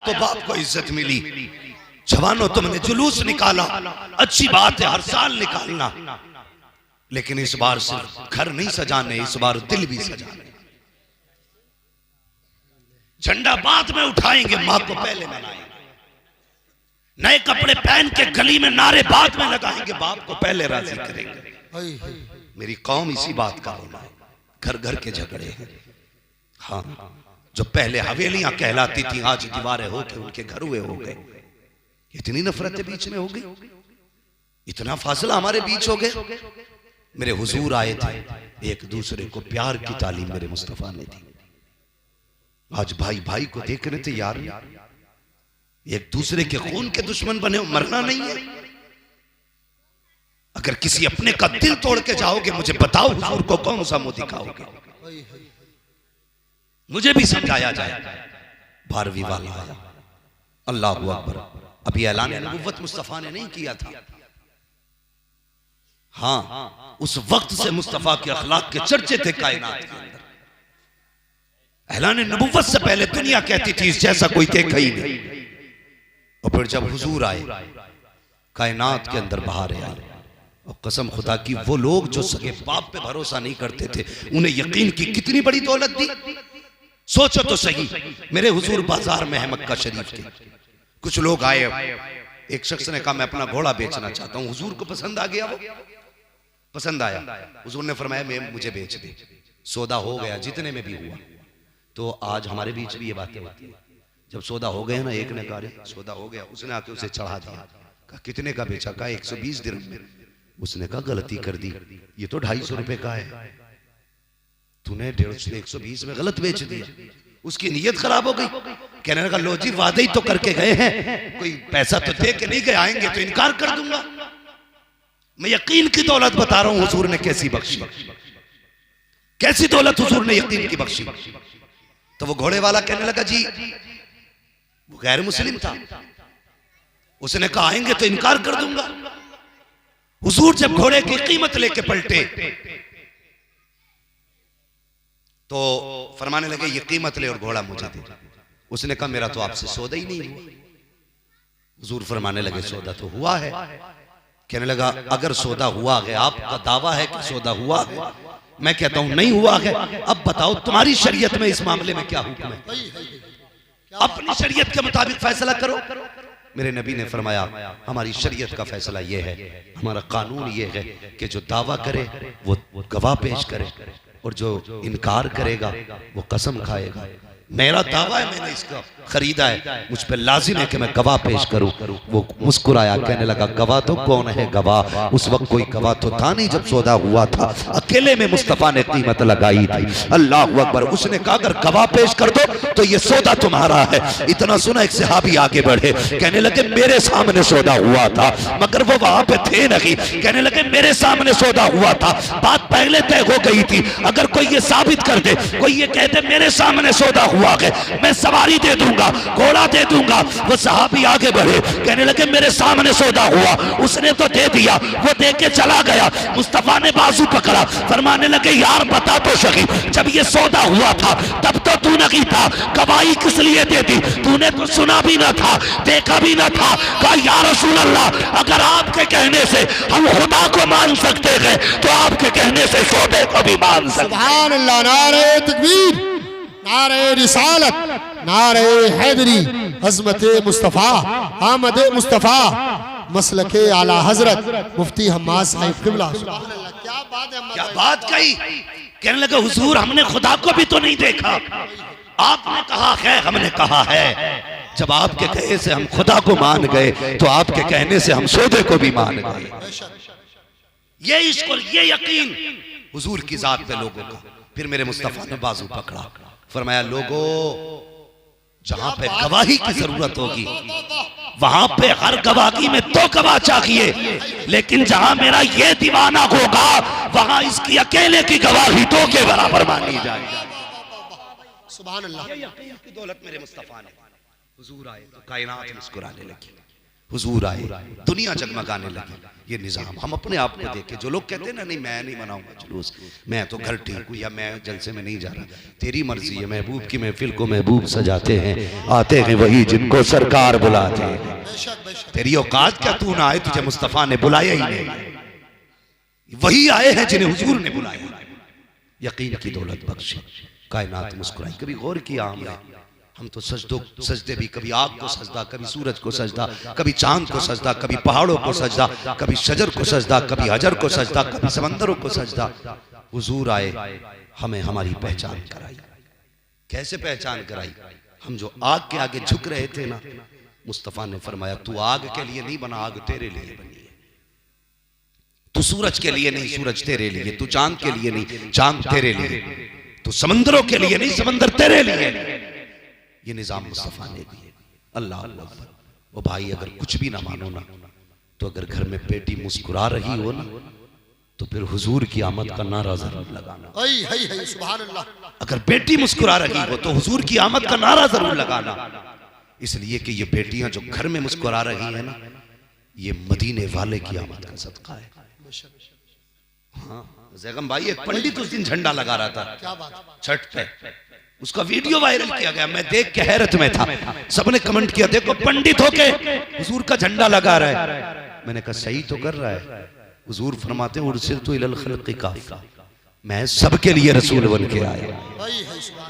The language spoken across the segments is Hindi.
तो बाप को इज्जत मिली। जवानों तुमने जुलूस निकाला, अच्छी बात है, हर साल निकालना, लेकिन इस बार सिर्फ घर नहीं सजाने, इस बार दिल भी सजाने। झंडा बाद में उठाएंगे, मां को पहले मनाएंगे। नए कपड़े पहन के गली में नारे बाद में लगाएंगे, बाप को पहले राजी करेंगे। मेरी कौम इसी बात का रोना है, घर घर के झगड़े हैं। हाँ, जो पहले हवेलियां कहलाती थी आज दीवारें होके उनके घर हुए हो गए। इतनी नफरतें बीच में हो गई, इतना फासला हमारे बीच हो गए। मेरे हुजूर आए थे, एक दूसरे को प्यार की तालीम मेरे मुस्तफा ने दी। आज भाई भाई को देख रहे थे, यार एक दूसरे के खून के दुश्मन बने, मरना नहीं है। अगर किसी अपने का दिल तोड़ के जाओगे, मुझे बताओ हुजूर को कौन सा मुंह दिखाओगे? मुझे भी समझाया जाए। 12वीं वाला आया, अल्लाह अकबर। अभी ऐलान नबुव्वत मुस्तफा ने नहीं किया था। हाँ, उस वक्त से मुस्तफा के अखलाक के चर्चे थे कायनात के अंदर। ऐलान नबुव्वत से पहले दुनिया कहती थी इस जैसा कोई देखा ही नहीं। और फिर जब हुजूर आए, कायनात के अंदर बहार आई। और कसम खुदा की, वो लोग जो सगे बाप पे भरोसा नहीं करते थे, उन्हें यकीन की कितनी बड़ी दौलत दी। सोचो तो सही, मेरे हुजूर बाजार में है मक्का शरीफ के। कुछ लोग आए, एक शख्स ने कहा मैं अपना घोड़ा बेचना चाहता हूं। हुजूर को पसंद आ गया, वो पसंद आया। हुजूर ने फरमाया मैं मुझे बेच दे। सौदा हो गया, जितने में भी हुआ। तो आज हमारे बीच भी ये बातें होती है। जब सौदा हो गया ना, एक ने कहा सौदा हो गया, उसने आके उसे चढ़ा दिया। कहा कितने का बेचा? कहा 120 दिरहम में। उसने कहा गलती कर दी, ये तो 250 रुपए का है, तूने 120 में गलत बेच दिया। उसकी नीयत खराब हो गई। कहने लगा लो जी, वादे ही तो करके गए हैं, कोई पैसा तो दे के नहीं गए, आएंगे तो इनकार कर दूंगा। मैं यकीन की दौलत बता रहा हूं, हुजूर ने कैसी बख्शी, कैसी दौलत हुजूर ने यकीन की बख्शी। तो वो घोड़े वाला कहने लगा जी, वो गैर मुस्लिम था, उसने कहा आएंगे तो इनकार कर दूंगा। हुजूर जब घोड़े की कीमत लेके पलटे तो फरमाने लगे ये कीमत ले और घोड़ा मुझे दे। उसने कहा मेरा तो आपसे सौदा ही नहीं हुआ। हुजूर फरमाने लगे सौदा तो हुआ है। कहने लगा अगर सौदा हुआ है, आपका दावा है कि सौदा हुआ है, मैं कहता हूं नहीं हुआ है। अब बताओ तुम्हारी शरीयत में इस मामले में क्या हुक्म है? अपनी शरीयत के मुताबिक फैसला करो। मेरे नबी ने फरमाया हमारी शरीयत का फैसला यह है, हमारा कानून यह है कि जो दावा करे वो गवाह पेश करे, और जो इनकार करेगा वो कसम खाएगा। मेरा दावा है, मैंने इसका खरीदा है, मुझ पे लाजिम है कि मैं गवाह पेश करूं। वो मुस्कुराया, कहने लगा गवाह तो कौन है गवाह? उस वक्त कोई गवाह तो था नहीं जब सौदा हुआ था, अकेले में मुस्तफा ने कीमत लगाई थी। अल्लाह अकबर। उसने कहा अगर गवाह पेश कर दो तो ये सौदा तुम्हारा है। इतना सुना एक सहाबी आगे बढ़े, कहने लगे मेरे सामने सौदा हुआ था, मगर वो वहां पे थे नहीं। कहने लगे मेरे सामने सौदा हुआ था, बात पहले तय हो गई थी। अगर कोई ये साबित कर दे, कोई ये कह दे मेरे सामने सौदा हुआ है, मैं सवारी दे दूंगा, घोड़ा दे दूंगा। वो सहाबी आगे बढ़े, कहने लगे मेरे सामने सौदा हुआ, उसने तो दे दिया, वो दे के चला गया। मुस्तफा ने बाजू पकड़ा, फरमाने लगे यार बता तो सही, जब ये सौदा हुआ था तब तो तू नहीं था, गवाही किस लिए दे दी? तूने तो सुना भी ना था, देखा भी ना था। कहा या रसूल अल्लाह, अगर आपके कहने से हम खुदा को मान सकते हैं तो आपके कहने से सौदे को भी मान सकते। सुभान अल्लाह। नारे तकबीर, नारे रिसालत, नारे हैदरी, अज़मत मुस्तफ़ा, आमद मुस्तफ़ा, मसलके आला हजरत मुफ्ती हम्माद साहिब क़िबला। क्या बात है, क्या बात कही। कहने लगे हुजूर हमने खुदा को भी तो नहीं देखा, आपने कहा है, हमने कहा है। जब आपके कहे से हम खुदा को मान गए तो आपके कहने से हम सौदे को भी मान गए। ये इश्क और ये यकीन हुजूर की जात पे लोगों का। फिर मेरे मुस्तफा ने बाजू पकड़ा, फरमाया लोगों जहां पे गवाही की जरूरत होगी वहां पे हर गवाही में 2 गवाह चाहिए, लेकिन जहां मेरा ये दीवाना होगा वहां इसकी अकेले की गवाही 2 के बराबर मानी जाएगी। सुभान अल्लाह। यकीन की दौलत मेरे मुस्तफा ने। हुजूर आए तो कायनात मुस्कुराने लगी। हुजूर आए, दुनिया जगमगाने लगी। ये निज़ाम हम अपने आप को देखे। जो लोग कहते हैं ना नहीं मैं नहीं मनाऊंगा जुलूस, मैं तो घर ठीक हूँ, या मैं जलसे में नहीं जा रहा, तेरी मर्जी है। महबूब की महफिल को महबूब सजाते हैं, आते हैं वही जिनको सरकार बुलाते हैं। तेरी औकात क्या, तू ना आए, तुझे मुस्तफ़ा ने बुलाया ही नहीं। वही आए हैं जिन्हें हुजूर ने बुलाया। यकीन की दौलत बख्शी, कायनात मुस्कुराई। कभी गौर किया हमने, हम तो सजदे भी, कभी आग को सजदा, कभी सूरज को सजदा, कभी चांद को सजदा, कभी पहाड़ों को सजदा, कभी शजर को सजदा, कभी हजर को सजदा, कभी समंदरों को सजदा। हुजूर आए, हमें हमारी पहचान कराई। कैसे पहचान कराई? हम जो आग के आगे झुक रहे थे ना, मुस्तफा ने फरमाया तू आग के लिए नहीं बना, आग तेरे लिए बनी है। तू सूरज के लिए नहीं, सूरज तेरे लिए। तू चांद के लिए नहीं, चांद तेरे लिए। तू समंदरों के लिए नहीं, समंदर तेरे लिए। ये निजाम मुस्तफा ने दिए। अल्लाह अकबर। वो भाई अगर कुछ भी ना मानो ना, तो अगर घर में बेटी मुस्कुरा रही हो ना, तो फिर हुजूर की आमद का नारा जरूर लगाना। सुभान अल्लाह। अगर बेटी मुस्कुरा रही हो तो हुजूर की आमद का नारा जरूर लगाना। इसलिए कि ये बेटियां जो घर में मुस्कुरा रही है ना, ये मदीने वाले की आमद का सदका है। हाँ जैगम भाई, एक पंडित उस दिन झंडा लगा रहा था, क्या बात, छठ पे। उसका वीडियो वायरल किया गया, मैं देख के हैरत में था। सबने कमेंट किया देखो पंडित होके हुजूर का झंडा लगा रहा है। मैंने कहा सही तो कर रहा है। हुजूर फरमाते हैं उरसिलतु इलल खल्क़ि काफ़ा, मैं सबके लिए रसूल बन के आया,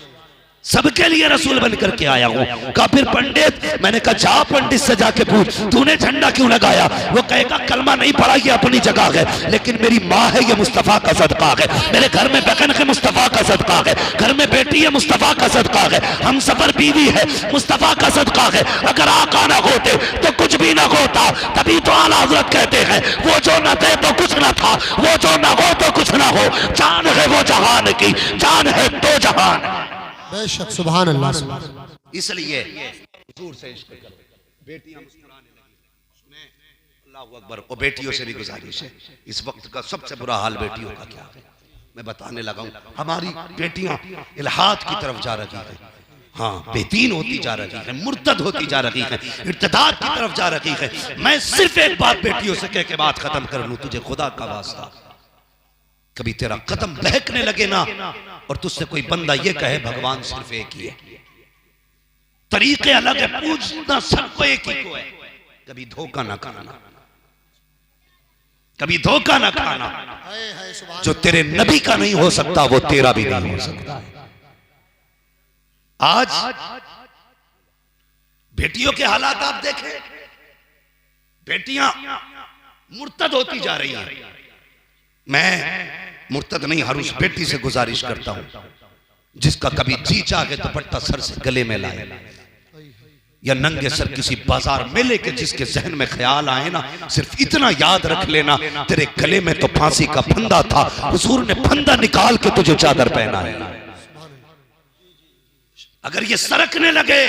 सबके लिए रसूल बन करके आया हूँ। कहा फिर पंडित, मैंने कहा जा पंडित से जाके पूछ तूने झंडा क्यों लगाया। वो कहेगा कलमा नहीं पढ़ा, ये अपनी जगह है, लेकिन मेरी माँ है, ये मुस्तफा का सदका है। मेरे घर में बहन है, मुस्तफा का सदका है। घर में बेटी है, मुस्तफा का सदका है। हम सफर बीवी है, मुस्तफा का सदका है। अगर आका ना होते तो कुछ भी ना होता। तभी तो आला हज़रत कहते हैं वो जो न थे तो कुछ न था, वो जो न हो तो कुछ ना हो। जान है वो जहान की, जान है तो जहान। बेशक सुभान अल्लाह। इसलिए हुजूर से इश्क करो। बेटियां मुस्कुराने लगी, सुने अल्लाहू अकबर। और बेटियों से भी गुजारिश है, इस वक्त का सबसे बुरा हाल बेटियों का क्या है मैं बताने लगा हूं। हमारी बेटियां इल्हाद की तरफ जा रही है, हाँ बेदीन होती जा रही है, मुर्तद होती जा रही है, इर्तिदाद की तरफ जा रही है। मैं सिर्फ एक बात बेटियों से कह के बात खत्म कर लूं, तुझे खुदा का वास्ता कभी तेरा कदम बहकने लगे ना और तुझसे कोई बंदा ये कहे भगवान सिर्फ एक ही है, तरीके अलग है, पूछना सबको एक ही को है, कभी धोखा ना खाना, कभी धोखा ना खाना। जो तेरे नबी का नहीं हो सकता वो तेरा भी नहीं हो सकता। आज बेटियों के हालात आप देखें, बेटियां मुर्तद होती जा रही हैं। मैं मुर्तद नहीं, हर उस बेटी से गुजारिश करता हूं जिसका कभी जी चाहे दुपट्टा सर से गले में लाए, या नंगे सर किसी बाजार मेले के जिसके जहन में ख्याल आए ना, सिर्फ इतना याद रख लेना तेरे गले में तो फांसी का फंदा था, हुजूर ने फंदा निकाल के तुझे चादर पहना है। अगर ये सरकने लगे